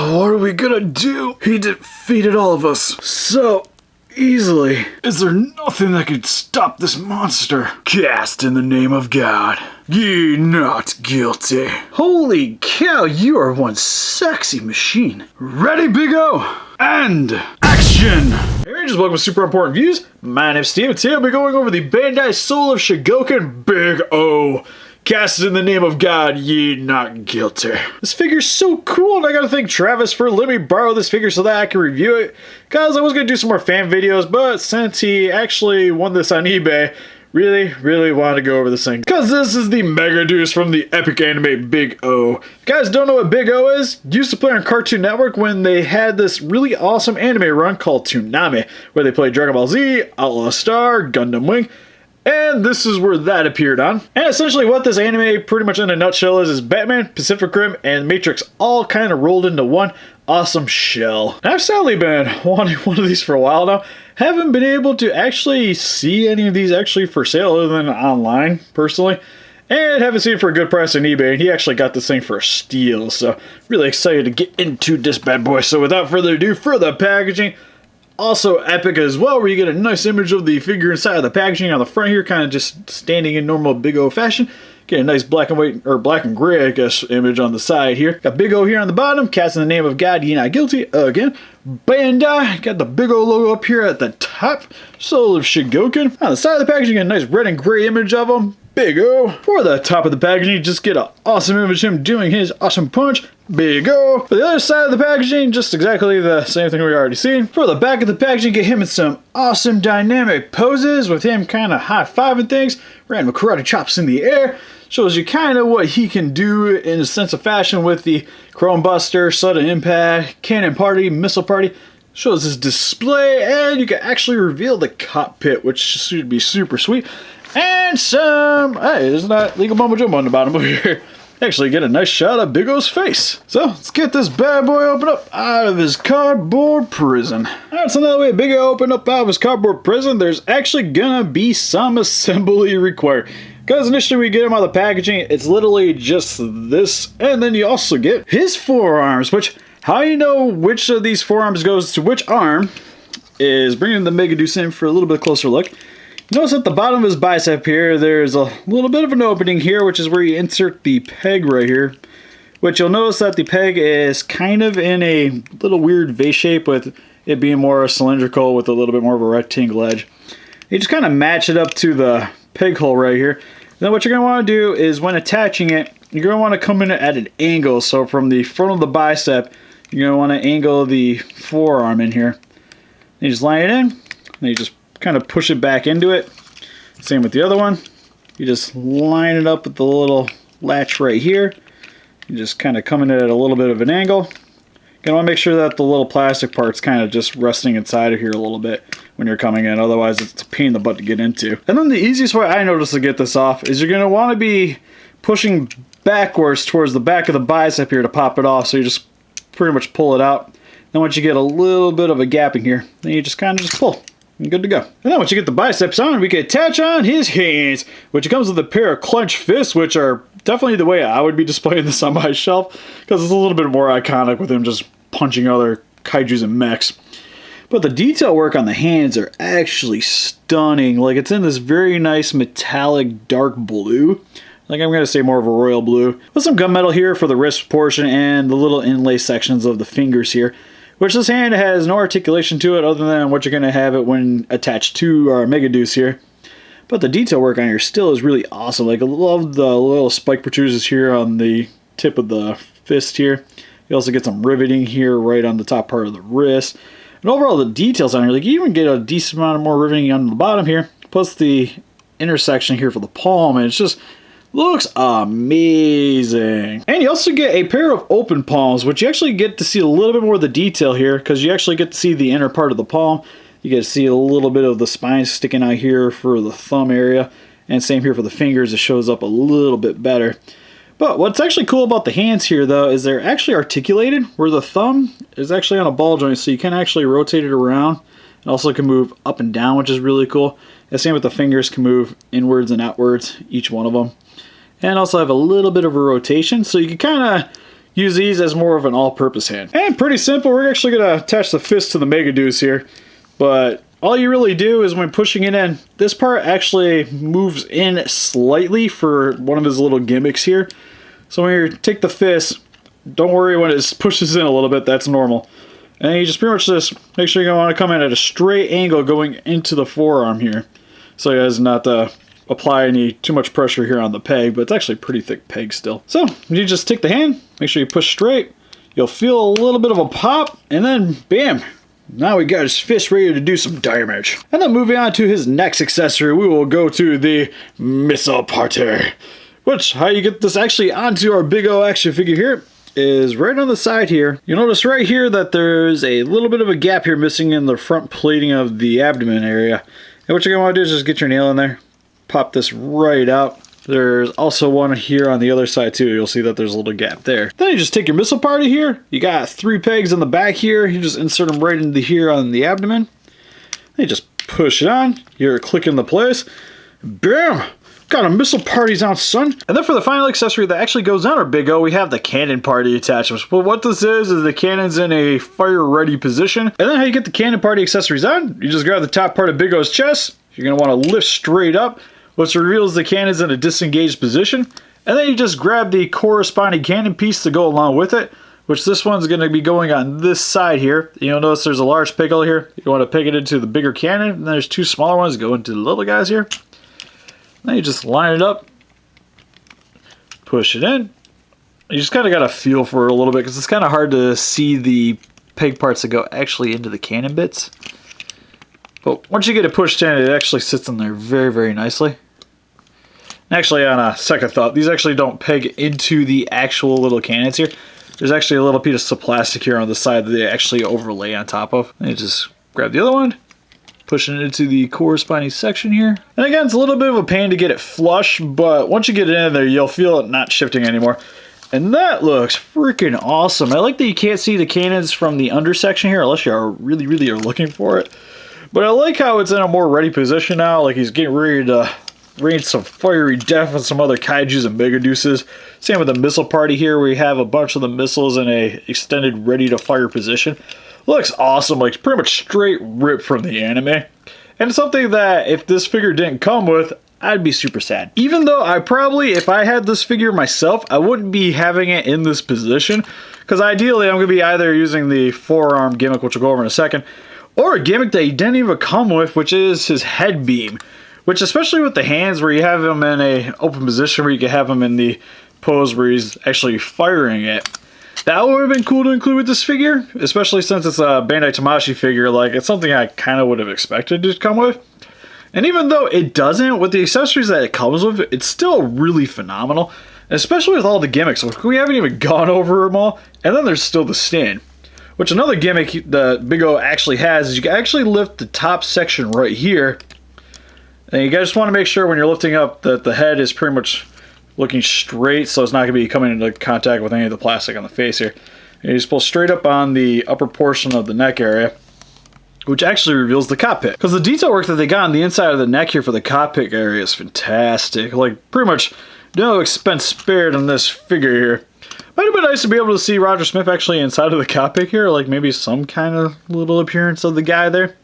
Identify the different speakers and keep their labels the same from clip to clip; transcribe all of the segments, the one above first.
Speaker 1: What are we gonna do? He defeated all of us so easily. Is there nothing that could stop this monster? Cast in the name of God. Ye not guilty. Holy cow, you are one sexy machine. Ready, Big O? And action! Hey Rangers, welcome to Super Important Views. My name's Steve, and today I'll be going over the Bandai Soul of Chogokin Big O. Cast in the name of God, ye not guilty. This figure's so cool, and I gotta thank Travis for letting me borrow this figure so that I can review it. Cause I was gonna do some more fan videos, but since he actually won this on eBay, really wanted to go over this thing. Cause this is the megaduse from the epic anime Big O. If you guys don't know what Big O is, used to play on Cartoon Network when they had this really awesome anime run called Toonami, where they played Dragon Ball Z, Outlaw Star, Gundam Wing, and this is where that appeared on. And essentially what this anime pretty much in a nutshell is Batman, Pacific Rim, and Matrix all kind of rolled into one awesome shell. And I've sadly been wanting one of these for a while now. Haven't been able to actually see any of these actually for sale other than online, personally. And haven't seen it for a good price on eBay, and he actually got this thing for a steal. So really excited to get into this bad boy. So without further ado, for the packaging, also epic as well, where you get a nice image of the figure inside of the packaging on the front here, kind of just standing in normal Big O fashion. Get a nice black and white, or black and gray, I guess, image on the side here. Got Big O here on the bottom, cast in the name of God, ye not guilty, again. Bandai, got the Big O logo up here at the top. Soul of Chogokin. On the side of the packaging, a nice red and gray image of him. Big O. For the top of the packaging, you just get an awesome image of him doing his awesome punch. Big O. For the other side of the packaging, just exactly the same thing we already seen. For the back of the packaging, get him in some awesome dynamic poses with him kind of high-fiving things. Random karate chops in the air. Shows you kind of what he can do in a sense of fashion with the Chrome Buster, Sudden Impact, Cannon Party, Missile Party. Shows his display, and you can actually reveal the cockpit, which should be super sweet. And some, hey, there's not legal mumbo jumbo on the bottom over here. Actually get a nice shot of Big O's face. So let's get this bad boy open up out of his cardboard prison. Alright, so now that we have Big O open up out of his cardboard prison, there's actually gonna be some assembly required. Because initially we get him out of the packaging, it's literally just this, and then you also get his forearms, which, how you know which of these forearms goes to which arm is bringing the megaduse in for a little bit closer look. Notice at the bottom of his bicep here, there's a little bit of an opening here, which is where you insert the peg right here. Which you'll notice that the peg is kind of in a little weird vase shape, with it being more cylindrical with a little bit more of a rectangle edge. You just kind of match it up to the peg hole right here. Then what you're going to want to do is when attaching it, you're going to want to come in at an angle. So from the front of the bicep, you're going to want to angle the forearm in here. You just line it in, and you just kind of push it back into it. Same with the other one. You just line it up with the little latch right here. You just kind of come in at a little bit of an angle. You're going to want to make sure that the little plastic part's kind of just resting inside of here a little bit when you're coming in. Otherwise, it's a pain in the butt to get into. And then the easiest way I noticed to get this off is you're going to want to be pushing backwards towards the back of the bicep here to pop it off. So you just pretty much pull it out. Then once you get a little bit of a gap in here, then you just kind of just pull. And good to go. And then once you get the biceps on, we can attach on his hands, which comes with a pair of clenched fists, which are definitely the way I would be displaying this on my shelf, because it's a little bit more iconic with him just punching other kaijus and mechs. But the detail work on the hands are actually stunning. Like, it's in this very nice metallic dark blue. Like, I'm going to say more of a royal blue. With some gunmetal here for the wrist portion and the little inlay sections of the fingers here. Which this hand has no articulation to it other than what you're going to have it when attached to our megaduse here. But the detail work on here still is really awesome. Like, I love the little spike protrusions here on the tip of the fist here. You also get some riveting here right on the top part of the wrist. And overall, the details on here, like, you even get a decent amount of more riveting on the bottom here. Plus the intersection here for the palm. And it's just looks amazing. And you also get a pair of open palms, which you actually get to see a little bit more of the detail here, because you actually get to see the inner part of the palm. You get to see a little bit of the spine sticking out here for the thumb area. And same here for the fingers, it shows up a little bit better. But what's actually cool about the hands here, though, is they're actually articulated, where the thumb is actually on a ball joint, so you can actually rotate it around. It also can move up and down, which is really cool. And same with the fingers, can move inwards and outwards, each one of them. And also have a little bit of a rotation, so you can kind of use these as more of an all-purpose hand. And pretty simple, we're actually going to attach the fist to the megaduse here. But all you really do is when pushing it in, this part actually moves in slightly for one of his little gimmicks here. So when you take the fist, don't worry when it pushes in a little bit, that's normal. And you just pretty much just make sure you want to come in at a straight angle going into the forearm here. So you guys not apply too much pressure here on the peg, but it's actually a pretty thick peg still. So you just take the hand, make sure you push straight. You'll feel a little bit of a pop, and then bam! Now we got his fist ready to do some damage. And then moving on to his next accessory, we will go to the missile parter. Which, how you get this actually onto our big O action figure here is right on the side here. You'll notice right here that there's a little bit of a gap here missing in the front plating of the abdomen area. And what you're going to want to do is just get your nail in there, pop this right out. There's also one here on the other side too. You'll see that there's a little gap there. Then you just take your missile party here. You got 3 pegs in the back here. You just insert them right into here on the abdomen. Then you just push it on. You're clicking the place. Bam! Got a missile parties on, son. And then for the final accessory that actually goes on our Big O, we have the cannon party attachments. Well, what this is the cannon's in a fire-ready position. And then how you get the cannon party accessories on, you just grab the top part of Big O's chest. You're going to want to lift straight up, which reveals the cannon's in a disengaged position. And then you just grab the corresponding cannon piece to go along with it, which this one's going to be going on this side here. You'll notice there's a large peg hole here. You want to peg it into the bigger cannon, and then there's 2 smaller ones go into the little guys here. Then you just line it up, push it in. You just kind of got to feel for it a little bit because it's kind of hard to see the peg parts that go actually into the cannon bits. But once you get it pushed in, it actually sits in there very, very nicely. Actually, on a second thought, these actually don't peg into the actual little cannons here. There's actually a little piece of plastic here on the side that they actually overlay on top of. And you just grab the other one, pushing it into the corresponding section here. And again, it's a little bit of a pain to get it flush, but once you get it in there, you'll feel it not shifting anymore. And that looks freaking awesome. I like that you can't see the cannons from the undersection here unless you are really are looking for it. But I like how it's in a more ready position now, like he's getting ready to rain some fiery death on some other kaijus and megaduses. Same with the missile party here, where you have a bunch of the missiles in a extended ready to fire position. Looks awesome, like pretty much straight ripped from the anime. And something that if this figure didn't come with, I'd be super sad. Even though I probably, if I had this figure myself, I wouldn't be having it in this position. Because ideally, I'm going to be either using the forearm gimmick, which we'll go over in a second, or a gimmick that he didn't even come with, which is his head beam. Which, especially with the hands, where you have him in a open position, where you can have him in the pose where he's actually firing it. That would have been cool to include with this figure, especially since it's a Bandai Tamashii figure. Like, it's something I kind of would have expected to come with. And even though it doesn't, with the accessories that it comes with, it's still really phenomenal. Especially with all the gimmicks. We haven't even gone over them all. And then there's still the stand. Which another gimmick the Big O actually has is you can actually lift the top section right here. And you guys just want to make sure when you're lifting up that the head is pretty much looking straight, so it's not going to be coming into contact with any of the plastic on the face here. And you just pull straight up on the upper portion of the neck area, which actually reveals the cockpit. Because the detail work that they got on the inside of the neck here for the cockpit area is fantastic. Like, pretty much no expense spared on this figure here. Might have been nice to be able to see Roger Smith actually inside of the cockpit here, like maybe some kind of little appearance of the guy there.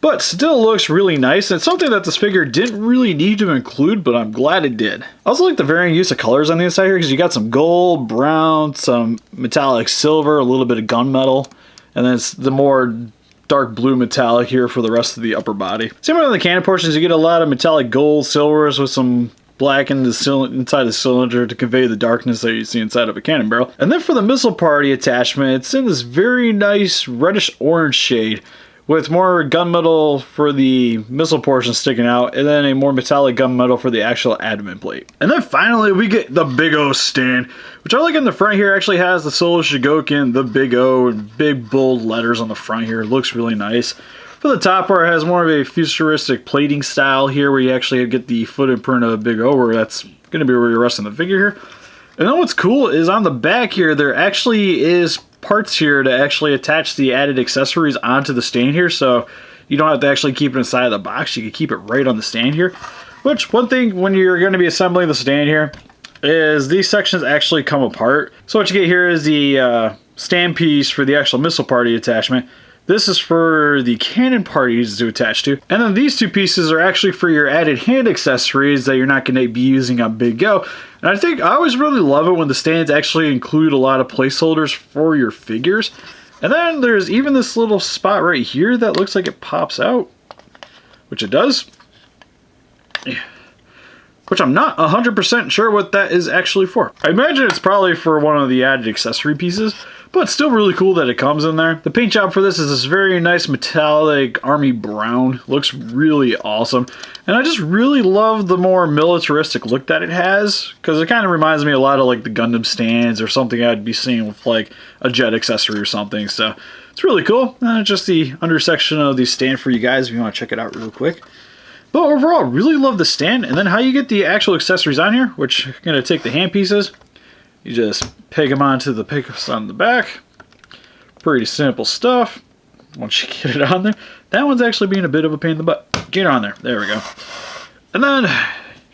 Speaker 1: But still looks really nice, and it's something that this figure didn't really need to include, but I'm glad it did. I also like the varying use of colors on the inside here, because you got some gold, brown, some metallic silver, a little bit of gunmetal, and then it's the more dark blue metallic here for the rest of the upper body. Similar to the cannon portions, you get a lot of metallic gold, silvers with some black in the inside the cylinder to convey the darkness that you see inside of a cannon barrel. And then for the missile party attachment, it's in this very nice reddish orange shade, with more gunmetal for the missile portion sticking out, and then a more metallic gunmetal for the actual abdomen plate. And then finally, we get the Big O stand, which I like in the front here actually has the solo Chogokin, the Big O, and big bold letters on the front here. It looks really nice. For the top part, it has more of a futuristic plating style here, where you actually get the foot imprint of a Big O, where that's going to be where you're resting the figure here. And then what's cool is on the back here, there actually is parts here to actually attach the added accessories onto the stand here, so you don't have to actually keep it inside of the box. You can keep it right on the stand here. Which, one thing when you're going to be assembling the stand here,
Speaker 2: is these sections actually come apart. So what you get here is the stand piece for the actual missile party attachment. This is for the cannon parties to attach to. And then these two pieces are actually for your added hand accessories that you're not going to be using on Big Go. And I always really love it when the stands actually include a lot of placeholders for your figures. And then there's even this little spot right here that looks like it pops out, which it does. Yeah. Which I'm not 100% sure what that is actually for. I imagine it's probably for one of the added accessory pieces, but it's still really cool that it comes in there. The paint job for this is this very nice metallic army brown. Looks really awesome. And I just really love the more militaristic look that it has, because it kind of reminds me a lot of like the Gundam stands or something I'd be seeing with like a jet accessory or something. So it's really cool. Just the undersection of the stand for you guys if you want to check it out real quick. But overall, really love the stand. And then how you get the actual accessories on here, which you're going to take the hand pieces. You just peg them onto the pickups on the back. Pretty simple stuff. Once you get it on there. That one's actually being a bit of a pain in the butt. Get it on there. There we go. And then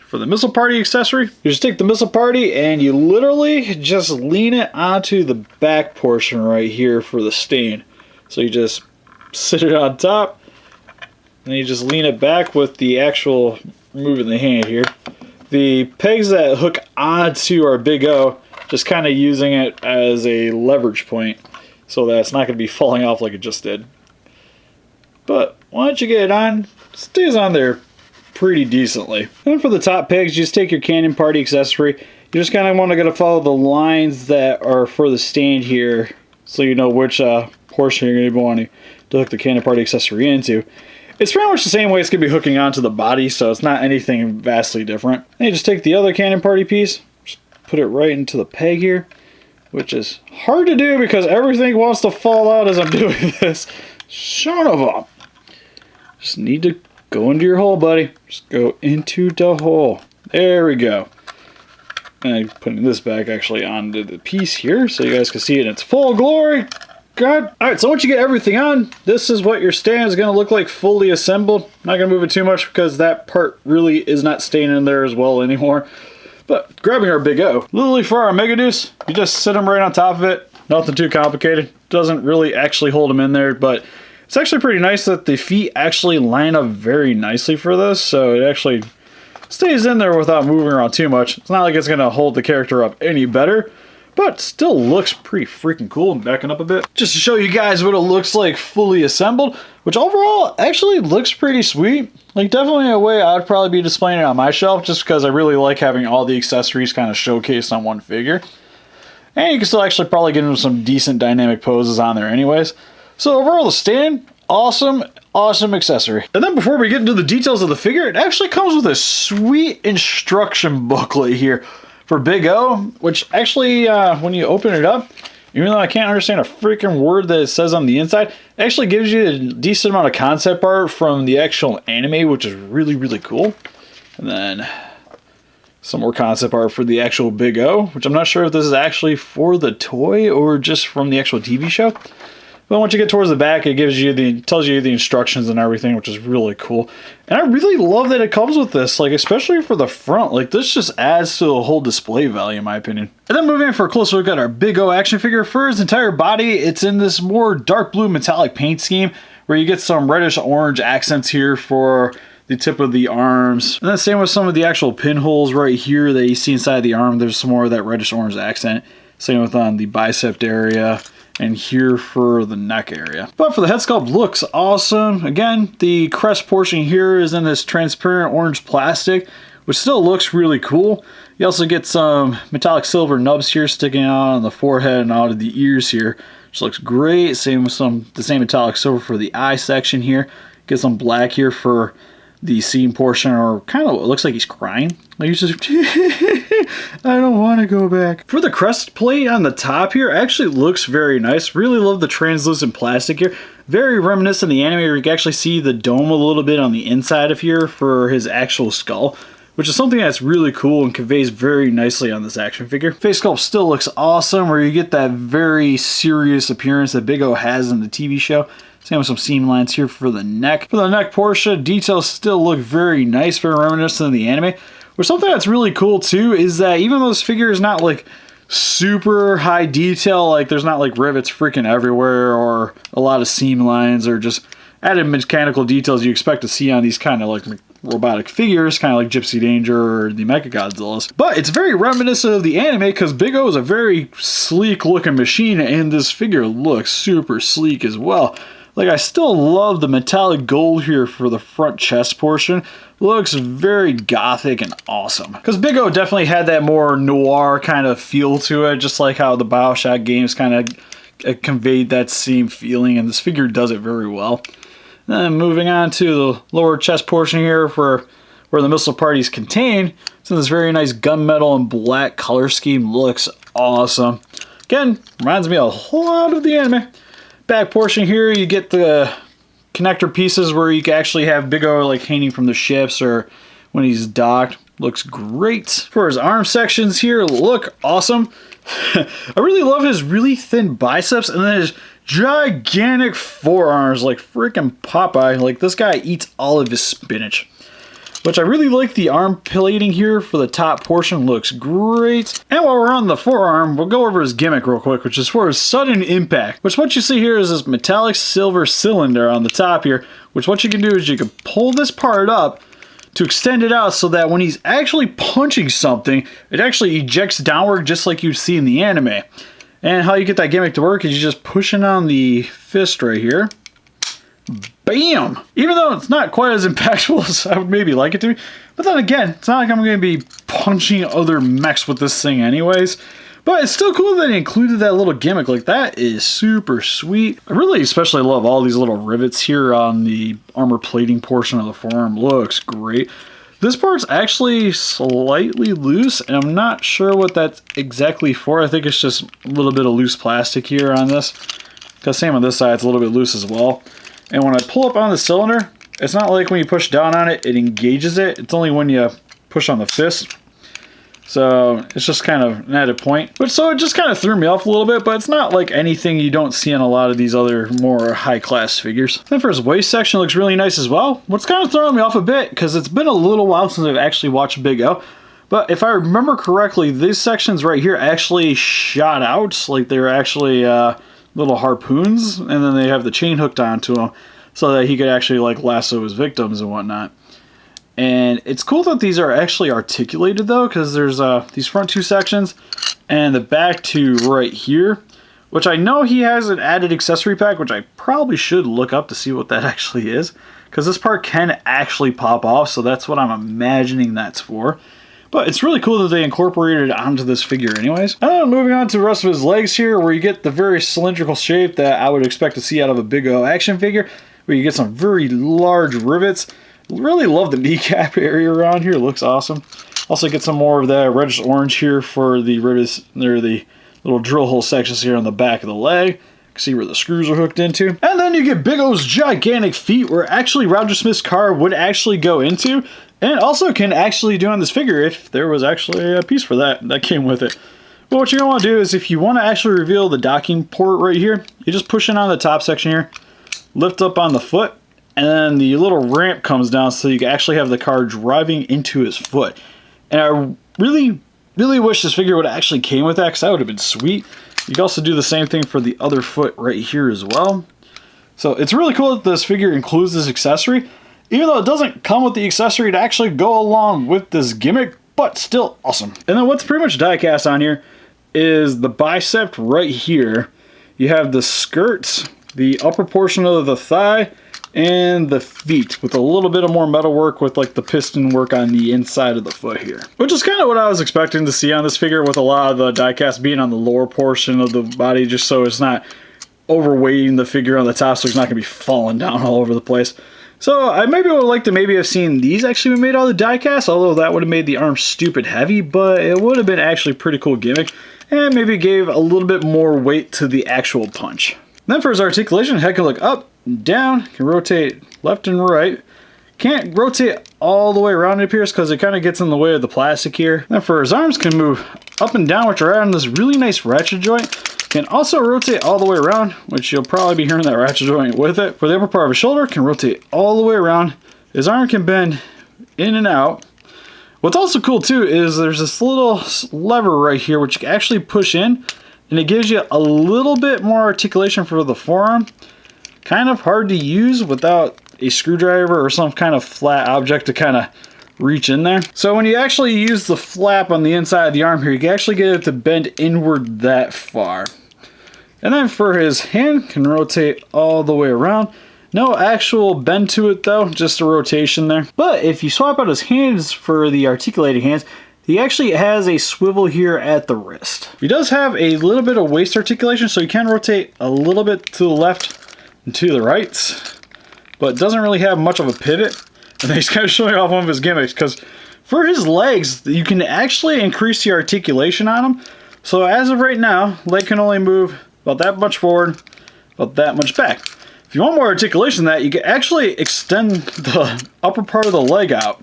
Speaker 2: for the missile party accessory, you just take the missile party and you literally just lean it onto the back portion right here for the stand. So you just sit it on top. And you just lean it back with the actual moving the hand here. The pegs that hook onto our Big O, just kind of using it as a leverage point so that it's not going to be falling off like it just did. But once you get it on, it stays on there pretty decently. And for the top pegs, you just take your cannon party accessory. You just kind of want to follow the lines that are for the stand here so you know which portion you're going to be wanting to hook the cannon party accessory into. It's pretty much the same way it's going to be hooking onto the body, so it's not anything vastly different. And you just take the other cannon party piece, just put it right into the peg here, which is hard to do because everything wants to fall out as I'm doing this. Son of a... Just need to go into your hole, buddy. Just go into the hole. There we go. And I'm putting this back actually onto the piece here so you guys can see it in its full glory. God. Alright, so once you get everything on, this is what your stand is going to look like fully assembled. Not going to move it too much because that part really is not staying in there as well anymore. But grabbing our Big O. Literally for our megaduse, you just sit them right on top of it. Nothing too complicated. Doesn't really actually hold them in there, but it's actually pretty nice that the feet actually line up very nicely for this. So it actually stays in there without moving around too much. It's not like it's going to hold the character up any better. But still looks pretty freaking cool. And backing up a bit, just to show you guys what it looks like fully assembled, which overall actually looks pretty sweet. Like definitely a way I'd probably be displaying it on my shelf just because I really like having all the accessories kind of showcased on one figure. And you can still actually probably get into some decent dynamic poses on there anyways. So overall the stand, awesome accessory. And then before we get into the details of the figure, it actually comes with a sweet instruction booklet here for Big O, which actually, when you open it up, even though I can't understand a freaking word that it says on the inside, it actually gives you a decent amount of concept art from the actual anime, which is really, really cool. And then some more concept art for the actual Big O, which I'm not sure if this is actually for the toy or just from the actual TV show. But once you get towards the back, it tells you the instructions and everything, which is really cool. And I really love that it comes with this, like especially for the front. Like this just adds to the whole display value, in my opinion. And then moving in for a closer look at our Big O action figure. For his entire body, it's in this more dark blue metallic paint scheme, where you get some reddish orange accents here for the tip of the arms. And then same with some of the actual pinholes right here that you see inside the arm. There's some more of that reddish orange accent. Same with on the bicep area. And here for the neck area. But for the head sculpt, looks awesome. Again, the crest portion here is in this transparent orange plastic, which still looks really cool. You also get some metallic silver nubs here sticking out on the forehead and out of the ears here, which looks great. Same with the same metallic silver for the eye section here. Get some black here for the seam portion, or kind of, it looks like he's crying. Like he's just, I don't want to go back. For the crest plate on the top here, actually looks very nice. Really love the translucent plastic here. Very reminiscent of the anime, where you can actually see the dome a little bit on the inside of here for his actual skull, which is something that's really cool and conveys very nicely on this action figure. Face sculpt still looks awesome, where you get that very serious appearance that Big O has in the TV show. Same with some seam lines here for the neck. For the neck portion, details still look very nice, very reminiscent of the anime, But something that's really cool too is that even though this figure is not like super high detail, like there's not like rivets freaking everywhere or a lot of seam lines or just added mechanical details you expect to see on these kind of like robotic figures, kind of like Gypsy Danger or the Mechagodzillas. But it's very reminiscent of the anime because Big O is a very sleek looking machine and this figure looks super sleek as well. Like, I still love the metallic gold here for the front chest portion. Looks very gothic and awesome. Because Big O definitely had that more noir kind of feel to it, just like how the BioShock games kind of conveyed that same feeling, and this figure does it very well. Then moving on to the lower chest portion here for where the missile party's contained. So this very nice gunmetal and black color scheme looks awesome. Again, reminds me a whole lot of the anime. Back portion here, you get the connector pieces where you can actually have Big O like hanging from the ships or when he's docked. Looks great. For his arm sections here, look awesome. I really love his really thin biceps and then his gigantic forearms like freaking Popeye. Like, this guy eats all of his spinach. Which I really like the arm plating here for the top portion, looks great. And while we're on the forearm, we'll go over his gimmick real quick, which is for his sudden impact. Which what you see here is this metallic silver cylinder on the top here, which what you can do is you can pull this part up to extend it out so that when he's actually punching something, it actually ejects downward just like you see in the anime. And how you get that gimmick to work is you just pushing on the fist right here. Bam! Even though it's not quite as impactful as I would maybe like it to be. But then again, it's not like I'm going to be punching other mechs with this thing anyways. But it's still cool that they included that little gimmick. Like, that is super sweet. I really especially love all these little rivets here on the armor plating portion of the forearm. Looks great. This part's actually slightly loose, and I'm not sure what that's exactly for. I think it's just a little bit of loose plastic here on this. Because same on this side, it's a little bit loose as well. And when I pull up on the cylinder, it's not like when you push down on it, it engages it. It's only when you push on the fist. So it's just kind of an added point. But so it just kind of threw me off a little bit, but it's not like anything you don't see in a lot of these other more high-class figures. Then for his waist section, it looks really nice as well. What's kind of throwing me off a bit, because it's been a little while since I've actually watched Big O. But if I remember correctly, these sections right here actually shot out. Like, they were actually little harpoons, and then they have the chain hooked onto them so that he could actually like lasso his victims and whatnot. And it's cool that these are actually articulated though, because there's these front two sections and the back two right here, which I know he has an added accessory pack, which I probably should look up to see what that actually is, because this part can actually pop off, so that's what I'm imagining that's for. But it's really cool that they incorporated it onto this figure anyways. And then moving on to the rest of his legs here, where you get the very cylindrical shape that I would expect to see out of a Big O action figure, where you get some very large rivets. Really love the kneecap area around here, looks awesome. Also get some more of that reddish orange here for the rivets. They're the little drill hole sections here on the back of the leg. You can see where the screws are hooked into. And then you get Big O's gigantic feet, where actually Roger Smith's car would actually go into. And also can actually do on this figure if there was actually a piece for that came with it. But what you're going to want to do is if you want to actually reveal the docking port right here, you just push in on the top section here, lift up on the foot, and then the little ramp comes down so you can actually have the car driving into his foot. And I really wish this figure would have actually came with that, because that would have been sweet. You can also do the same thing for the other foot right here as well. So it's really cool that this figure includes this accessory. Even though it doesn't come with the accessory to actually go along with this gimmick, but still awesome. And then what's pretty much die-cast on here is the bicep right here. You have the skirts, the upper portion of the thigh, and the feet with a little bit of more metal work with like the piston work on the inside of the foot here. Which is kind of what I was expecting to see on this figure, with a lot of the die-cast being on the lower portion of the body, just so it's not overweighting the figure on the top, so it's not going to be falling down all over the place. So I maybe would like to maybe have seen these actually made out of the die-cast, although that would have made the arm stupid heavy, but it would have been actually a pretty cool gimmick, and maybe gave a little bit more weight to the actual punch. Then for his articulation, head can look up and down, can rotate left and right. Can't rotate all the way around, it appears, because it kind of gets in the way of the plastic here. Then for his arms, can move up and down, which are on this really nice ratchet joint. Can also rotate all the way around, which you'll probably be hearing that ratchet joint with it. For the upper part of his shoulder, can rotate all the way around. His arm can bend in and out, What's also cool too is there's this little lever right here which you can actually push in, and it gives you a little bit more articulation for the forearm. Kind of hard to use without a screwdriver or some kind of flat object to kind of reach in there. So when you actually use the flap on the inside of the arm here, you can actually get it to bend inward that far. And then for his hand, can rotate all the way around. No actual bend to it though, just a rotation there. But if you swap out his hands for the articulated hands, he actually has a swivel here at the wrist. He does have a little bit of waist articulation, so you can rotate a little bit to the left and to the right, but doesn't really have much of a pivot. And then he's kind of showing off one of his gimmicks, because for his legs, you can actually increase the articulation on them. So as of right now, leg can only move about that much forward, about that much back. If you want more articulation than that, you can actually extend the upper part of the leg out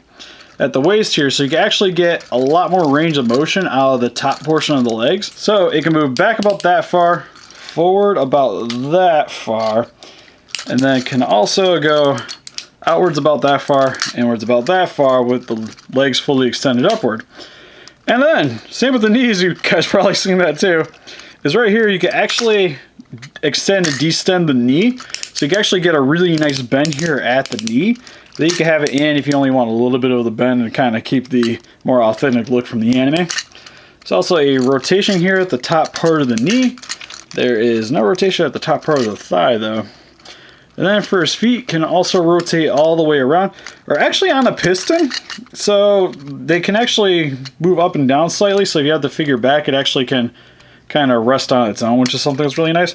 Speaker 2: at the waist here, so you can actually get a lot more range of motion out of the top portion of the legs. So it can move back about that far, forward about that far, and then can also go outwards about that far, inwards about that far with the legs fully extended upward. And then, same with the knees, you guys probably seen that too, is right here you can actually extend and distend the knee. So you can actually get a really nice bend here at the knee. Then you can have it in if you only want a little bit of the bend and kind of keep the more authentic look from the anime. There's also a rotation here at the top part of the knee. There is no rotation at the top part of the thigh though. And then for his feet, can also rotate all the way around, or actually on a piston. So they can actually move up and down slightly. So if you have the figure back, it actually can kind of rest on its own, which is something that's really nice.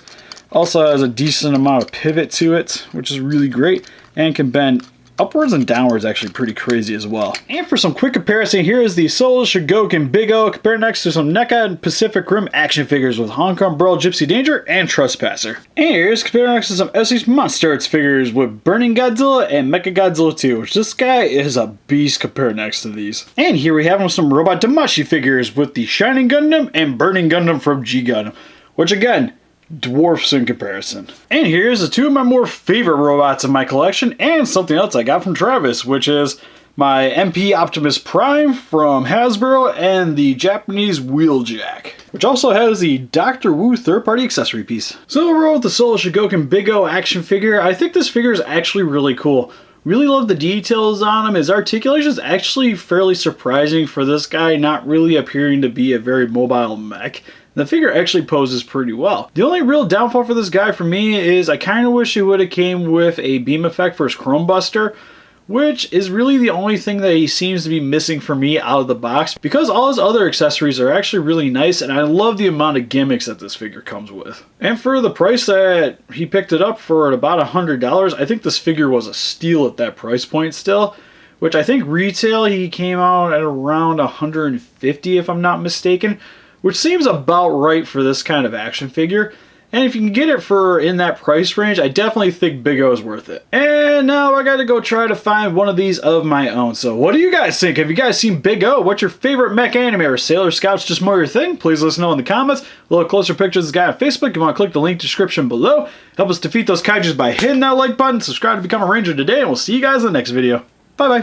Speaker 2: Also has a decent amount of pivot to it, which is really great, and can bend upwards and downwards, actually pretty crazy as well. And for some quick comparison, here is the Solo Chogokin Big O compared next to some NECA and Pacific Rim action figures with Hong Kong Brawl, Gypsy Danger, and Trespasser. And here's compared next to some SH Monster Arts figures with Burning Godzilla and Mechagodzilla 2, which this guy is a beast compared next to these. And here we have some Robot Tamashii figures with the Shining Gundam and Burning Gundam from G Gundam, which again, dwarfs in comparison. And here's two of my more favorite robots in my collection, and something else I got from Travis, which is my MP Optimus Prime from Hasbro and the Japanese Wheeljack, which also has the Dr. Wu third-party accessory piece. So overall, with the Solo Chogokin Big O action figure, I think this figure is actually really cool. Really love the details on him. His articulation is actually fairly surprising for this guy, not really appearing to be a very mobile mech. The figure actually poses pretty well. The only real downfall for this guy for me is I kind of wish he would have came with a beam effect for his Chrome Buster, which is really the only thing that he seems to be missing for me out of the box, because all his other accessories are actually really nice, and I love the amount of gimmicks that this figure comes with. And for the price that he picked it up for at about $100, I think this figure was a steal at that price point still, which I think retail he came out at around $150 if I'm not mistaken, which seems about right for this kind of action figure. And if you can get it for in that price range, I definitely think Big O is worth it. And now I gotta go try to find one of these of my own. So what do you guys think? Have you guys seen Big O? What's your favorite mech anime? Or Sailor Scouts just more your thing? Please let us know in the comments. A little closer pictures of this guy on Facebook. You want to click the link description below. Help us defeat those kaijus by hitting that like button. Subscribe to become a ranger today, and we'll see you guys in the next video. Bye bye.